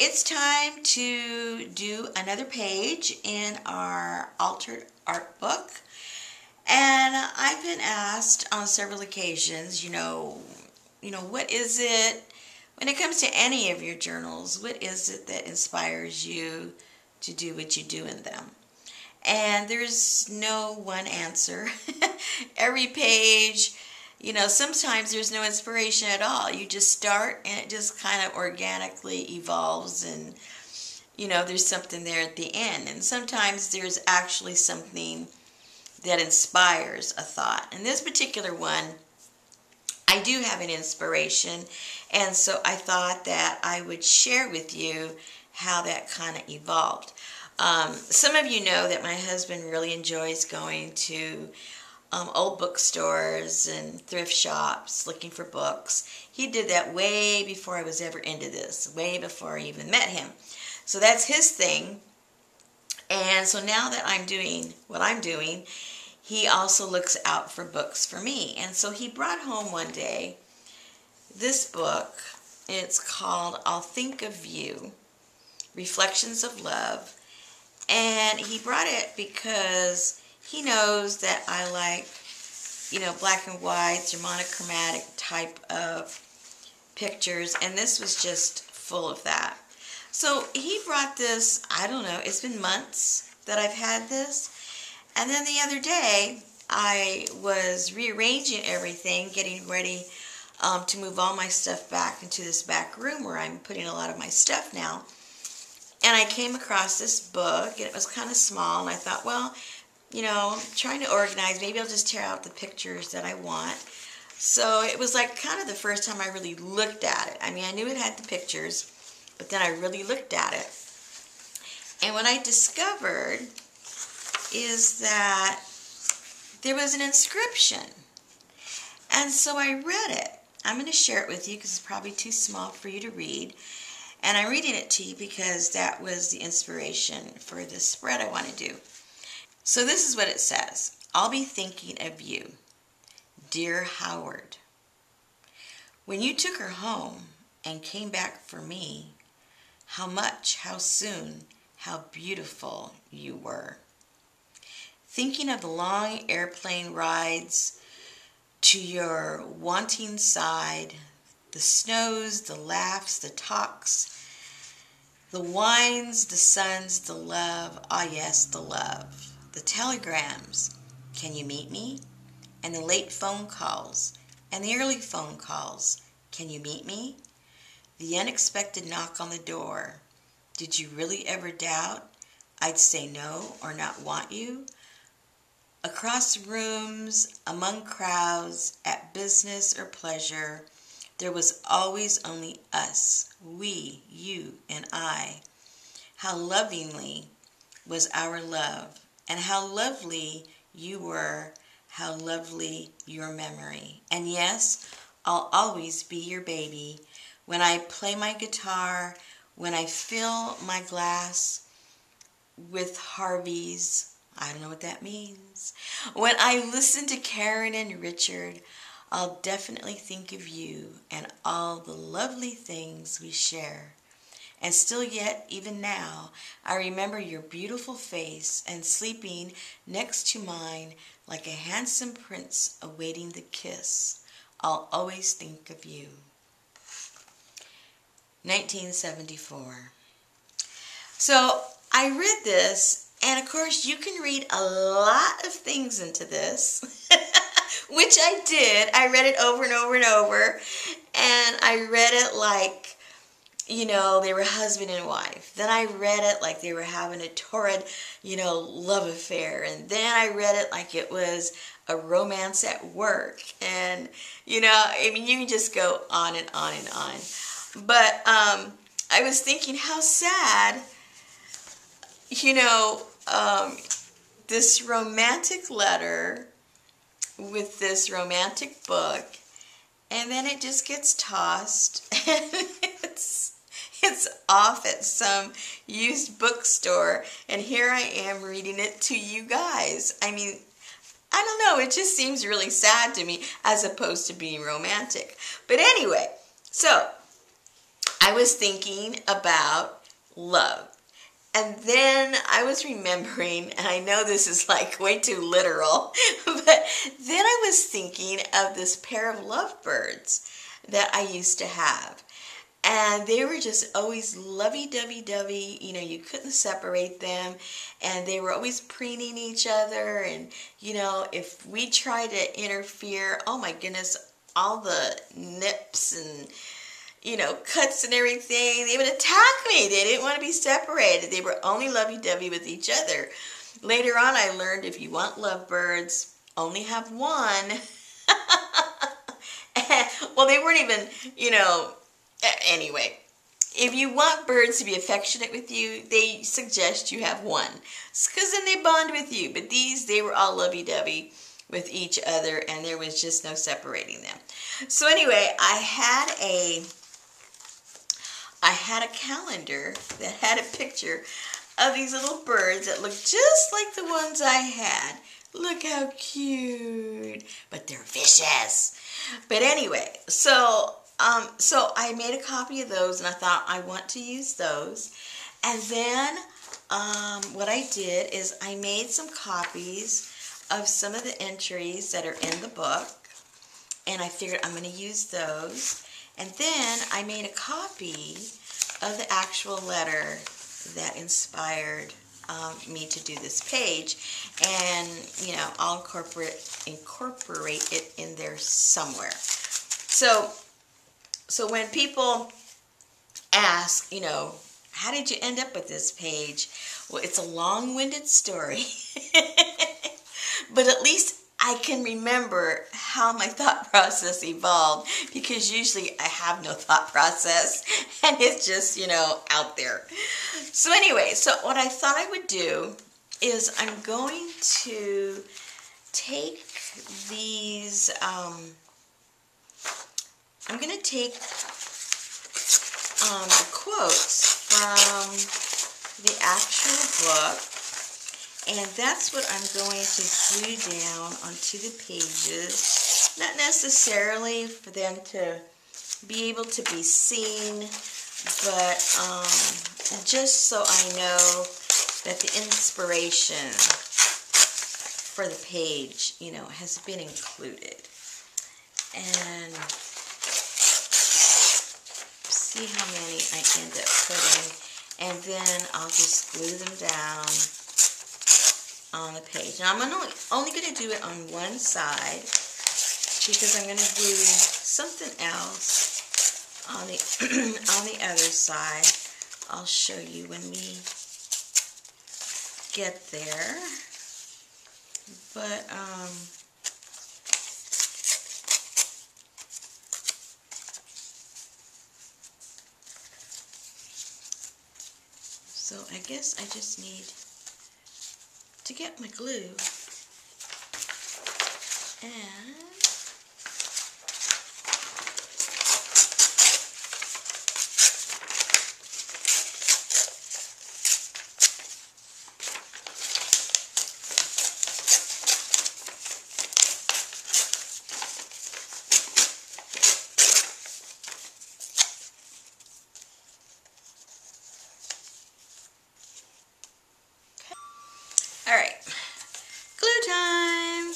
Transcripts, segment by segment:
it's time to do another page in our Altered Art book. And I've been asked on several occasions, what is it, when it comes to any of your journals, what is it that inspires you to do what you do in them? And there's no one answer. Every page, sometimes there's no inspiration at all. You just start and it just kind of organically evolves, and, there's something there at the end. And sometimes there's actually something that inspires a thought. In this particular one, I do have an inspiration, and so I thought that I would share with you how that kind of evolved. Some of you know that my husband really enjoys going to old bookstores and thrift shops looking for books. He did that way before I was ever into this, way before I even met him. So that's his thing. And so now that I'm doing what I'm doing, he also looks out for books for me. And so he brought home one day this book. It's called I'll Think of You, Reflections of Love. And he brought it because he knows that I like, black and whites or monochromatic type of pictures. And this was just full of that. So he brought this, I don't know, it's been months that I've had this. And then the other day, I was rearranging everything, getting ready to move all my stuff back into this back room where I'm putting a lot of my stuff now. And I came across this book, and it was kind of small, and I thought, well, I'm trying to organize. Maybe I'll just tear out the pictures that I want. So it was like kind of the first time I really looked at it. I mean, I knew it had the pictures, but then I really looked at it. And what I discovered is that there was an inscription. And so I read it. I'm going to share it with you because it's probably too small for you to read. And I'm reading it to you because that was the inspiration for the spread I want to do. So this is what it says. I'll be thinking of you, dear Howard. When you took her home and came back for me, how much, how soon, how beautiful you were. Thinking of the long airplane rides to your wanting side, the snows, the laughs, the talks, the wines, the suns, the love, ah yes, the love, the telegrams, can you meet me? And the late phone calls, and the early phone calls, can you meet me? The unexpected knock on the door, did you really ever doubt I'd say no or not want you? Across rooms, among crowds, at business or pleasure, there was always only us, we, you, and I. How lovingly was our love, and how lovely you were, how lovely your memory. And yes, I'll always be your baby. When I play my guitar, when I fill my glass with Harvey's, I don't know what that means. When I listen to Karen and Richard, I'll definitely think of you and all the lovely things we share. And still yet, even now, I remember your beautiful face and sleeping next to mine like a handsome prince awaiting the kiss. I'll always think of you. 1974. So I read this, and of course you can read a lot of things into this, which I did. I read it over and over and over, and I read it like, they were husband and wife. Then I read it like they were having a torrid, love affair. And then I read it like it was a romance at work. And, you can just go on and on and on. But I was thinking how sad, this romantic letter with this romantic book, and then it just gets tossed, and it's off at some used bookstore, and here I am reading it to you guys. I mean, I don't know, it just seems really sad to me as opposed to being romantic. But anyway, so I was thinking about love. And then I was remembering, and I know this is like way too literal, but then I was thinking of this pair of lovebirds that I used to have. And they were just always lovey-dovey-dovey. You know, you couldn't separate them. And they were always preening each other. And, you know, if we tried to interfere, oh my goodness, all the nips and, you know, cuts and everything, they would attack me. They didn't want to be separated. They were only lovey-dovey with each other. Later on, I learned if you want lovebirds, only have one. Well, they weren't even, you know, anyway. If you want birds to be affectionate with you, they suggest you have one. Because then they bond with you. But these, they were all lovey-dovey with each other, and there was just no separating them. So anyway, I had a calendar that had a picture of these little birds that looked just like the ones I had. Look how cute. But they're vicious. But anyway, so I made a copy of those, and I thought I want to use those. And then what I did is I made some copies of some of the entries that are in the book, and I figured I'm going to use those. And then I made a copy of the actual letter that inspired me to do this page, and you know, I'll incorporate it in there somewhere. So when people ask, you know, how did you end up with this page? Well, it's a long-winded story, but at least I can remember how my thought process evolved, because usually I have no thought process and it's just, you know, out there. So anyway, so what I thought I would do is I'm going to take these, I'm going to take the quotes from the actual book, and that's what I'm going to glue down onto the pages. Not necessarily for them to be able to be seen, but just so I know that the inspiration for the page, you know, has been included. And see how many I end up putting, and then I'll just glue them down on the page. Now I'm only going to do it on one side, because I'm going to do something else on the on the other side. I'll show you when we get there. But so I guess I just need to get my glue, and all right, glue time.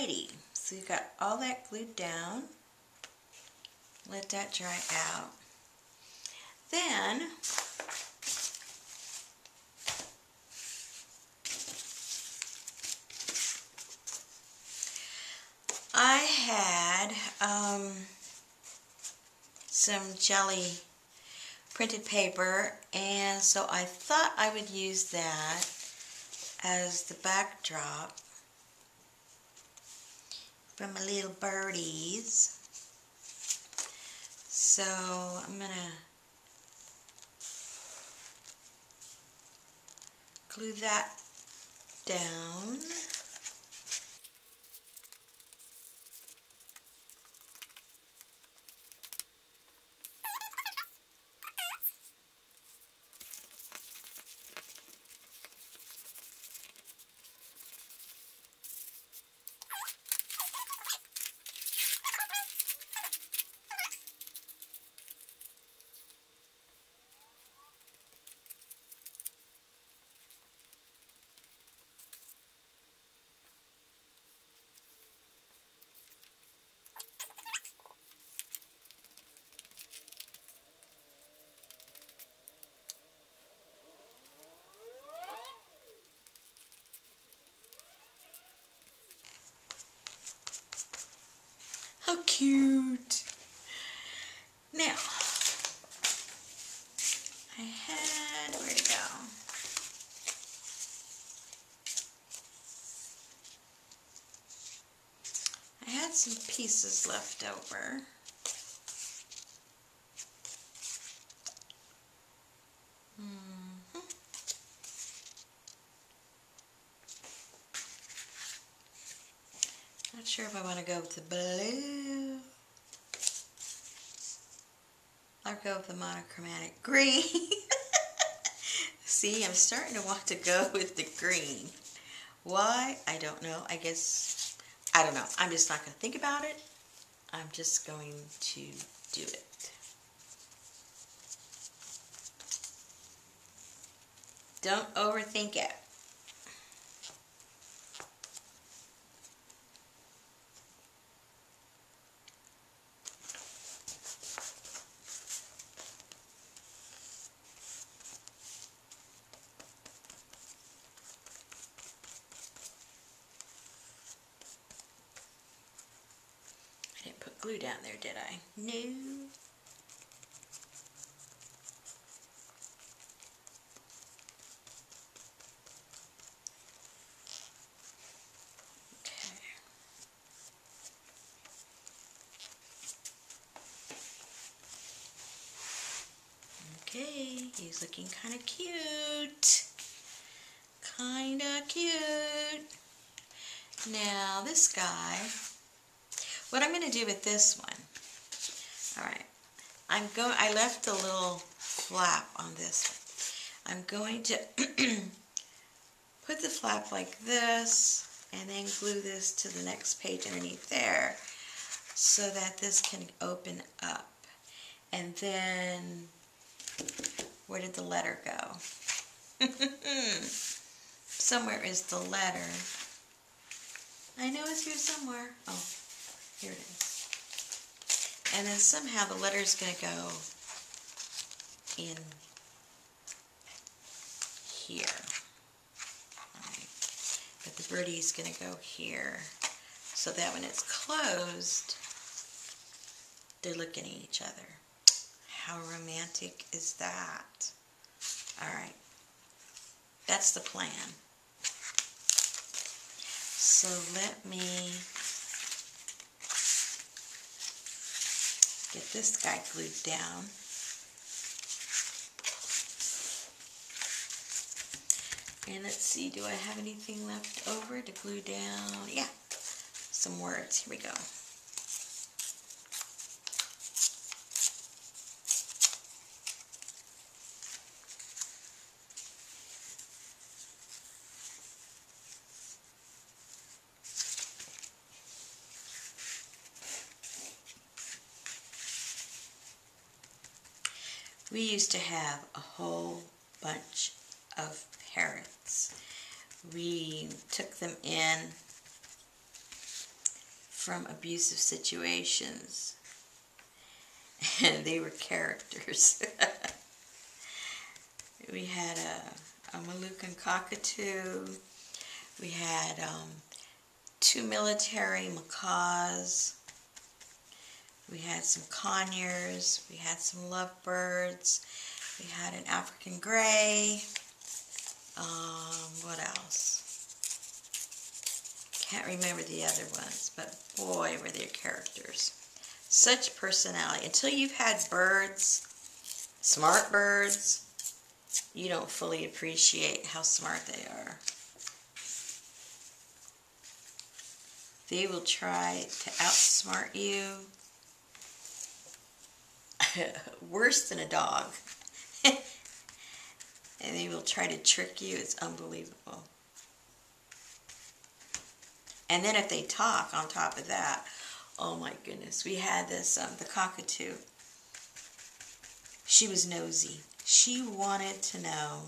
Alrighty, so you got all that glued down. Let that dry out. Then I had some jelly printed paper, and so I thought I would use that as the backdrop for my little birdies. So I'm gonna glue that down. How cute! Now, I had, where'd it go? I had some pieces left over. Not sure if I want to go with the blue. I'll go with the monochromatic green. See, I'm starting to want to go with the green. Why? I don't know. I guess, I don't know. I'm just not going to think about it. I'm just going to do it. Don't overthink it. I didn't put glue down there, did I? No. Okay, he's looking kind of cute. Kind of cute. Now this guy, what I'm going to do with this one, all right, I left a little flap on this one. I'm going to put the flap like this and then glue this to the next page underneath there so that this can open up. And then, where did the letter go? Somewhere is the letter. I know it's here somewhere. Oh, here it is. And then somehow the letter's going to go in here. Right. But the birdie's going to go here. So that when it's closed, they're looking at each other. How romantic is that? All right. That's the plan. So let me get this guy glued down. And let's see, do I have anything left over to glue down? Yeah, some words. Here we go. We used to have a whole bunch of parrots. We took them in from abusive situations. And they were characters. We had a Moluccan cockatoo. We had 2 military macaws. We had some conures. We had some lovebirds. We had an African gray. What else? Can't remember the other ones, but boy, were they characters. Such personality. Until you've had birds, smart birds, you don't fully appreciate how smart they are. They will try to outsmart you worse than a dog. And they will try to trick you. It's unbelievable. And then if they talk on top of that, oh my goodness. We had this, the cockatoo. She was nosy. She wanted to know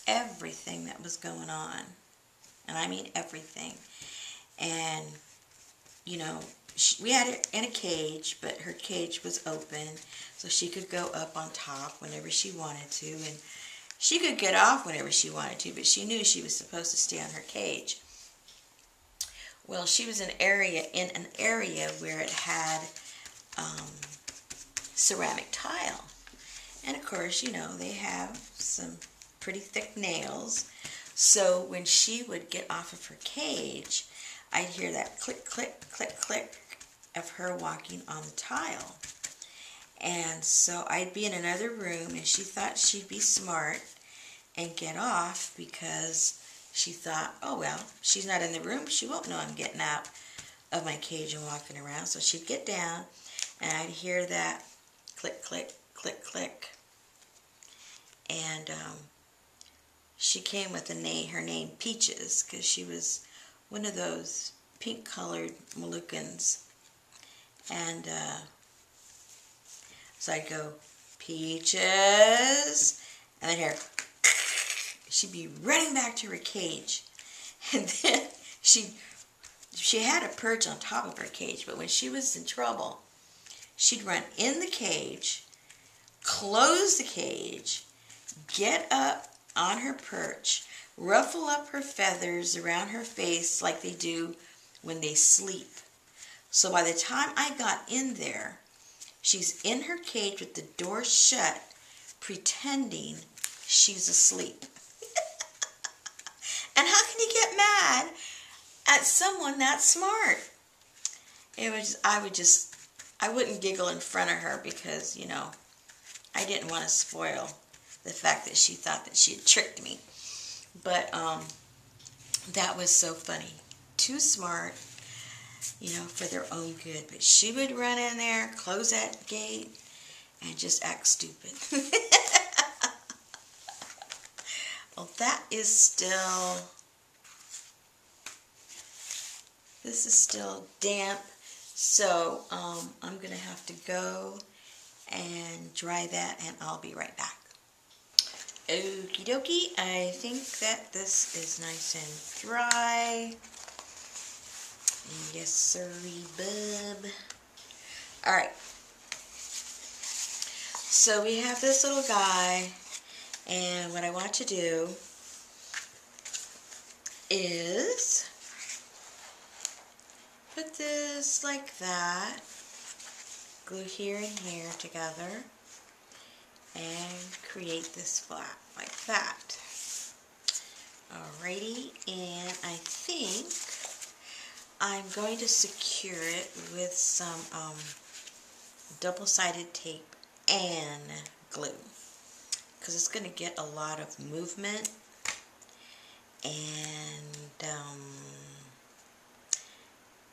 everything that was going on. And I mean everything. And, you know, we had her in a cage, but her cage was open, so she could go up on top whenever she wanted to, and she could get off whenever she wanted to, but she knew she was supposed to stay on her cage. Well, she was in an area where it had ceramic tile. And of course, you know, they have some pretty thick nails. So when she would get off of her cage, I'd hear that click, click, click, click of her walking on the tile. And so I'd be in another room, and she thought she'd be smart and get off because she thought, oh, well, she's not in the room. She won't know I'm getting out of my cage and walking around. So she'd get down, and I'd hear that click, click, click, click. And she came with her name Peaches, because she was one of those pink-colored Moluccans. And so I'd go, Peaches, and then hear, she'd be running back to her cage. And then she had a perch on top of her cage, but when she was in trouble, she'd run in the cage, close the cage, get up on her perch, ruffle up her feathers around her face like they do when they sleep. So by the time I got in there, she's in her cage with the door shut, pretending she's asleep. And how can you get mad at someone that smart? I wouldn't giggle in front of her because, you know, I didn't want to spoil the fact that she thought that she had tricked me. But that was so funny. Too smart, you know, for their own good. But she would run in there, close that gate, and just act stupid. Well, this is still damp, so I'm going to have to go and dry that, and I'll be right back. Okie dokie, I think that this is nice and dry. Yes, sirree, bub. Alright, so we have this little guy, and what I want to do is put this like that, glue here and here together, and create this flap like that. Alrighty, and I think I'm going to secure it with some double-sided tape and glue, because it's going to get a lot of movement, and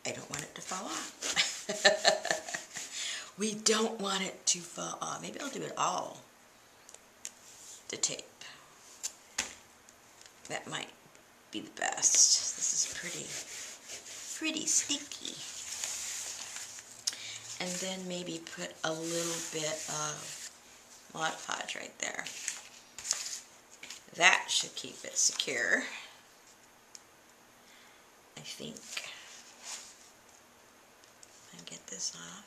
I don't want it to fall off. We don't want it to fall off. Maybe I'll do it all, the tape. That might be the best. This is pretty sticky. And then maybe put a little bit of Mod Podge right there. That should keep it secure, I think. get this off.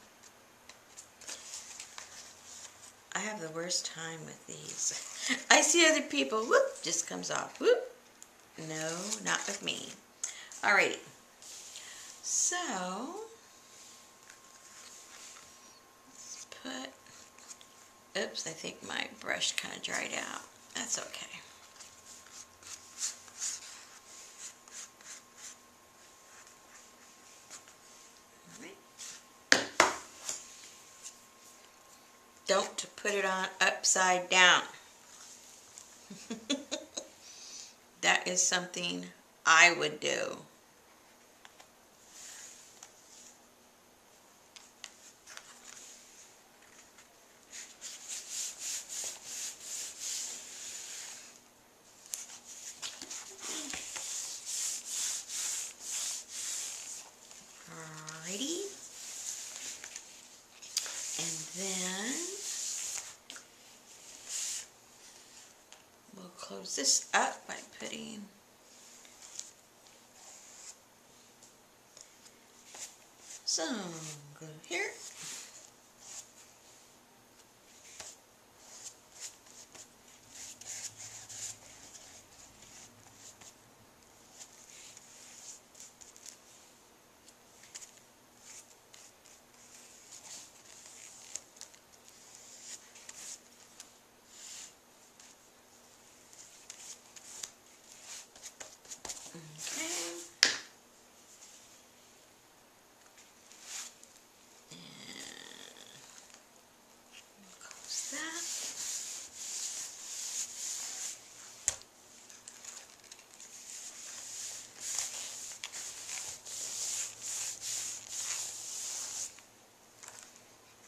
I have the worst time with these. I see other people, whoop, just comes off. Whoop. No, not with me. Alrighty. So, let's put, oops, I think my brush kind of dried out. That's okay. Don't put it on upside down. That is something I would do. Alrighty. And then we'll close this up by putting some glue here.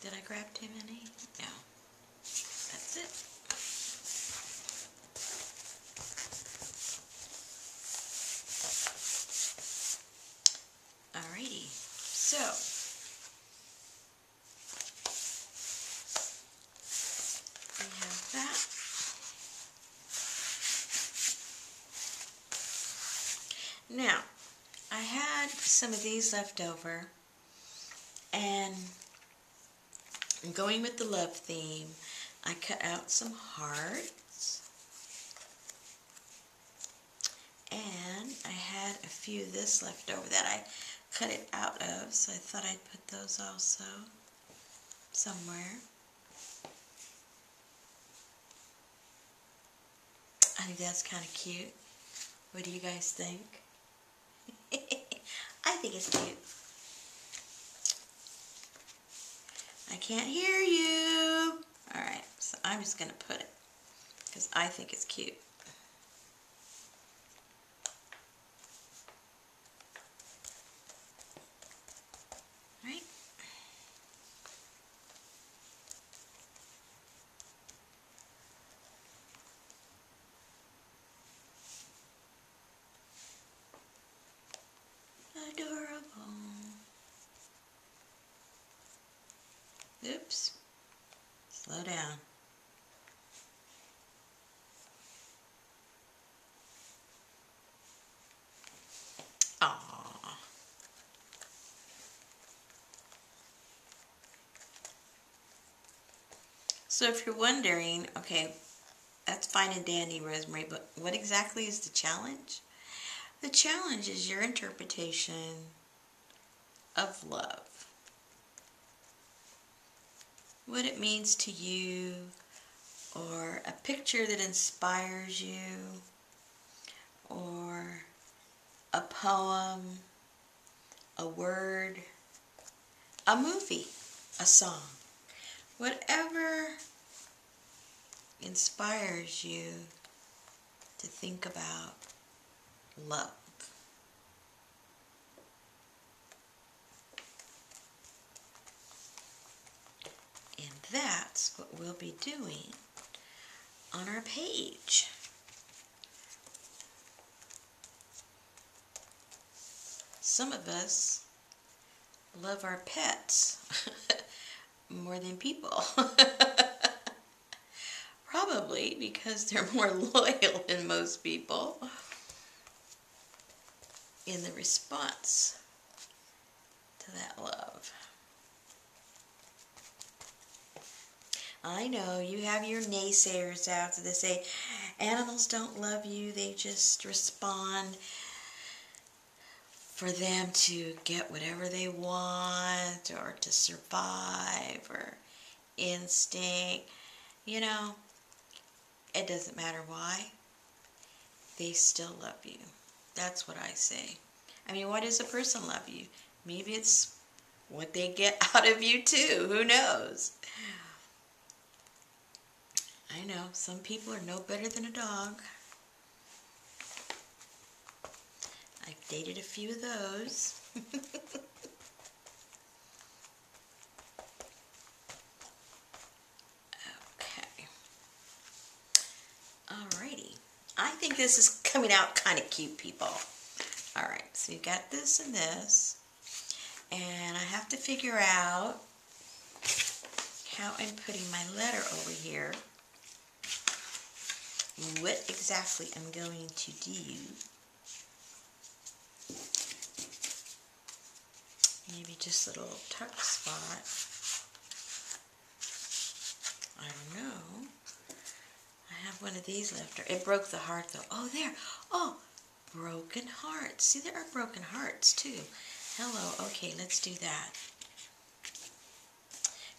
Did I grab too many? No. That's it. Alrighty. So, we have that. Now, I had some of these left over, and going with the love theme, I cut out some hearts, and I had a few of this left over that I cut it out of, so I thought I'd put those also somewhere. I think that's kind of cute. What do you guys think? I think it's cute. I can't hear you. Alright, so I'm just going to put it because I think it's cute. Right? Adorable. Oops. Slow down. Aww. So if you're wondering, okay, that's fine and dandy, Rosemary, but what exactly is the challenge? The challenge is your interpretation of love. What it means to you, or a picture that inspires you, or a poem, a word, a movie, a song. Whatever inspires you to think about love. And that's what we'll be doing on our page. Some of us love our pets more than people. Probably because they're more loyal than most people in the response to that love. I know you have your naysayers out there that say animals don't love you, they just respond for them to get whatever they want or to survive or instinct. You know, it doesn't matter why, they still love you. That's what I say. I mean, why does a person love you? Maybe it's what they get out of you too. Who knows? I know, some people are no better than a dog. I've dated a few of those. Okay. Alrighty. I think this is coming out kind of cute, people. Alright, so you've got this and this. And I have to figure out how I'm putting my letter over here. What exactly I'm going to do. Maybe just a little tuck spot. I don't know. I have one of these left. It broke the heart though. Oh, there. Oh, broken hearts. See, there are broken hearts too. Hello. Okay, let's do that.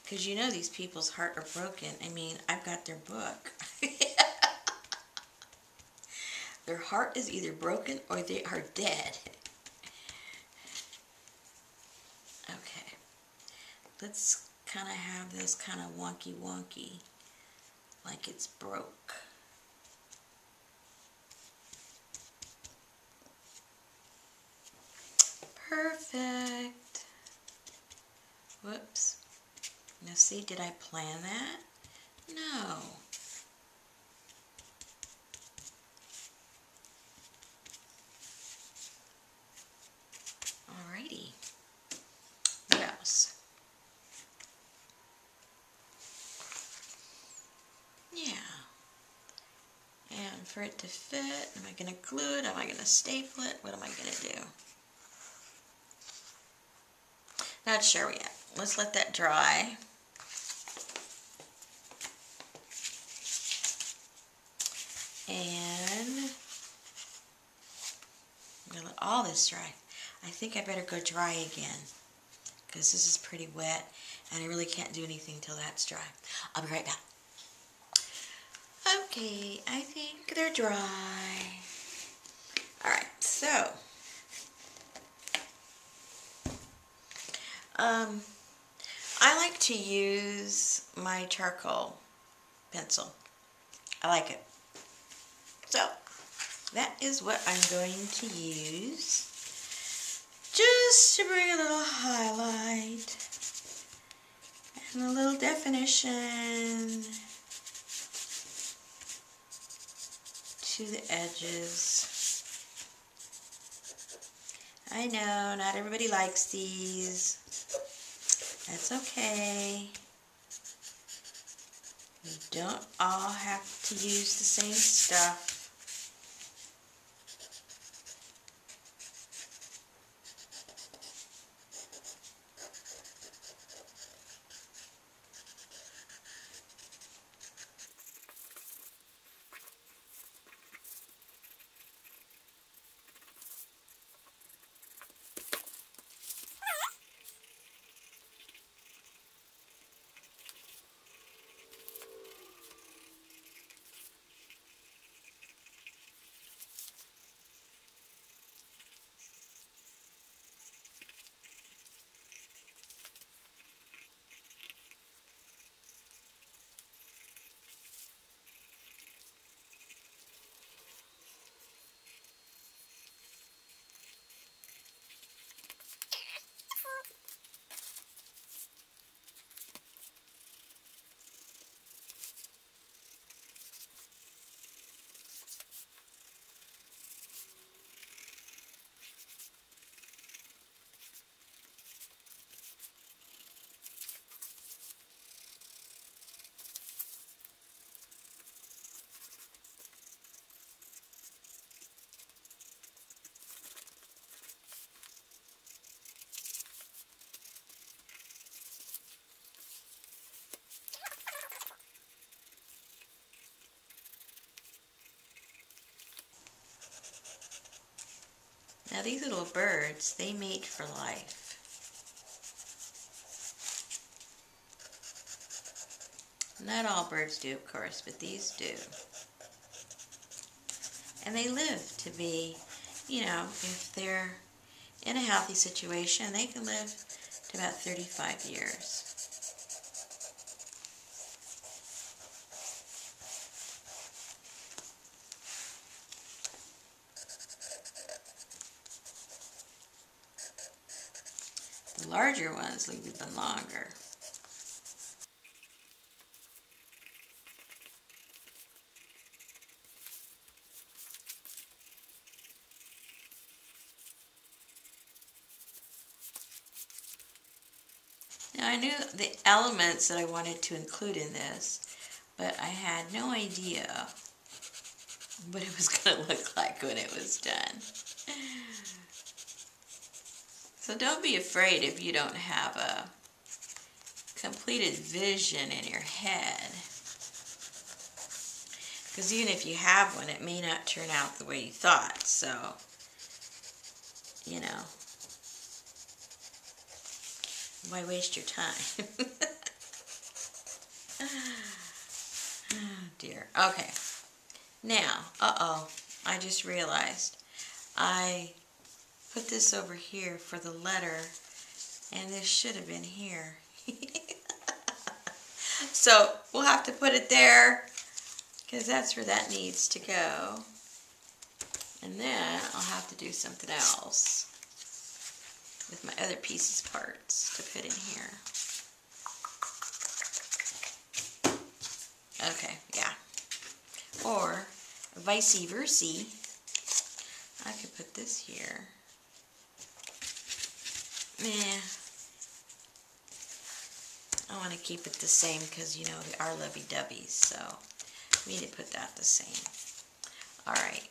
Because you know these people's heart are broken. I mean, I've got their book. Their heart is either broken or they are dead. Okay. Let's kind of have this kind of wonky wonky. Like it's broke. Perfect. Whoops. Now see, did I plan that? No. Alrighty. What else? Yeah. And for it to fit, am I going to glue it? Am I going to staple it? What am I going to do? Not sure yet. Let's let that dry. And I'm going to let all this dry. I think I better go dry again because this is pretty wet and I really can't do anything till that's dry. I'll be right back. Okay, I think they're dry. Alright, so I like to use my charcoal pencil. I like it. So that is what I'm going to use just to bring a little highlight and a little definition to the edges. I know not everybody likes these. That's okay. You don't all have to use the same stuff. Now these little birds, they mate for life. Not all birds do, of course, but these do. And they live to be, you know, if they're in a healthy situation, they can live to about 35 years. The larger ones live even longer. Now I knew the elements that I wanted to include in this, but I had no idea what it was going to look like when it was done. So don't be afraid if you don't have a completed vision in your head. Because even if you have one, it may not turn out the way you thought. So, you know, why waste your time? Oh dear. Okay. Now, I just realized I put this over here for the letter, and this should have been here. So we'll have to put it there, because that's where that needs to go. And then I'll have to do something else with my other pieces parts to put in here. Okay, yeah. Or vice versa. I could put this here. Meh. I want to keep it the same because, you know, they are lovey-dovey, so we need to put that the same. Alright.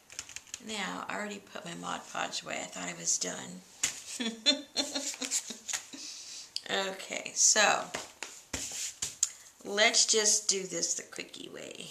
Now, I already put my Mod Podge away. I thought I was done. Okay, so let's just do this the quickie way.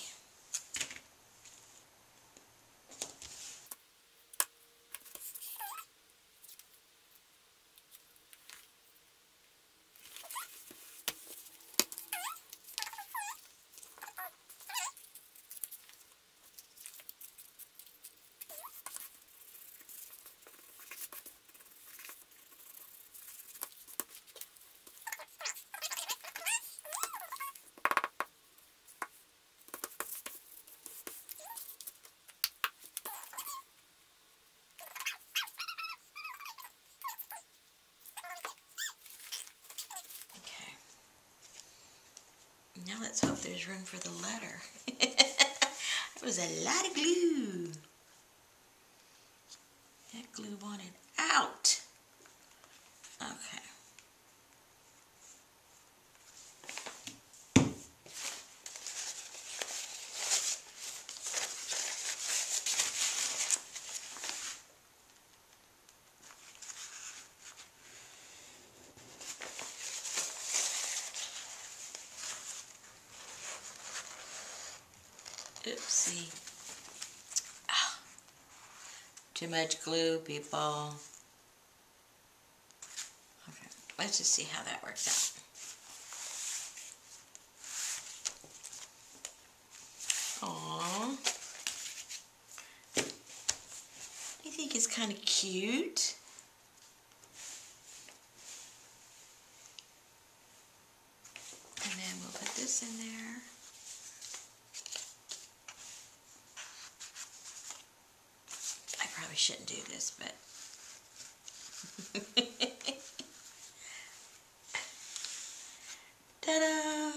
Now let's hope there's room for the letter. It was a lot of glue. That glue wanted out. Okay. Oopsie. Ah, too much glue, people. Okay, let's just see how that works out. Aww. I think it's kind of cute. And then we'll put this in there. I probably shouldn't do this, but ta-da!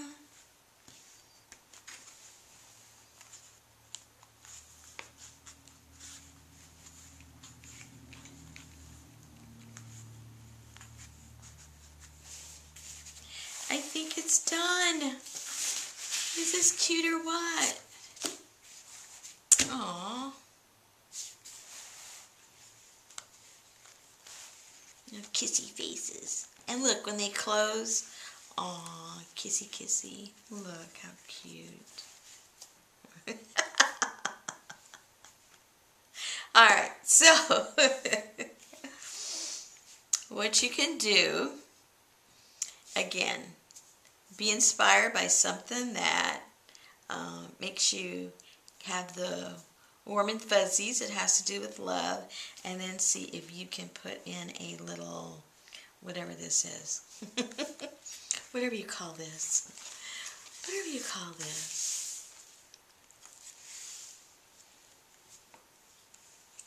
I think it's done. Is this cute or what? Aww. Kissy faces. And look, when they close, aw, kissy kissy. Look how cute. Alright, so what you can do, again, be inspired by something that makes you have the warm and fuzzies. It has to do with love. And then see if you can put in a little, whatever this is. Whatever you call this. Whatever you call this.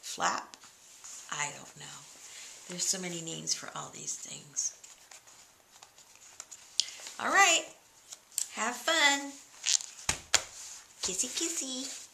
Flap? I don't know. There's so many names for all these things. All right. Have fun. Kissy, kissy.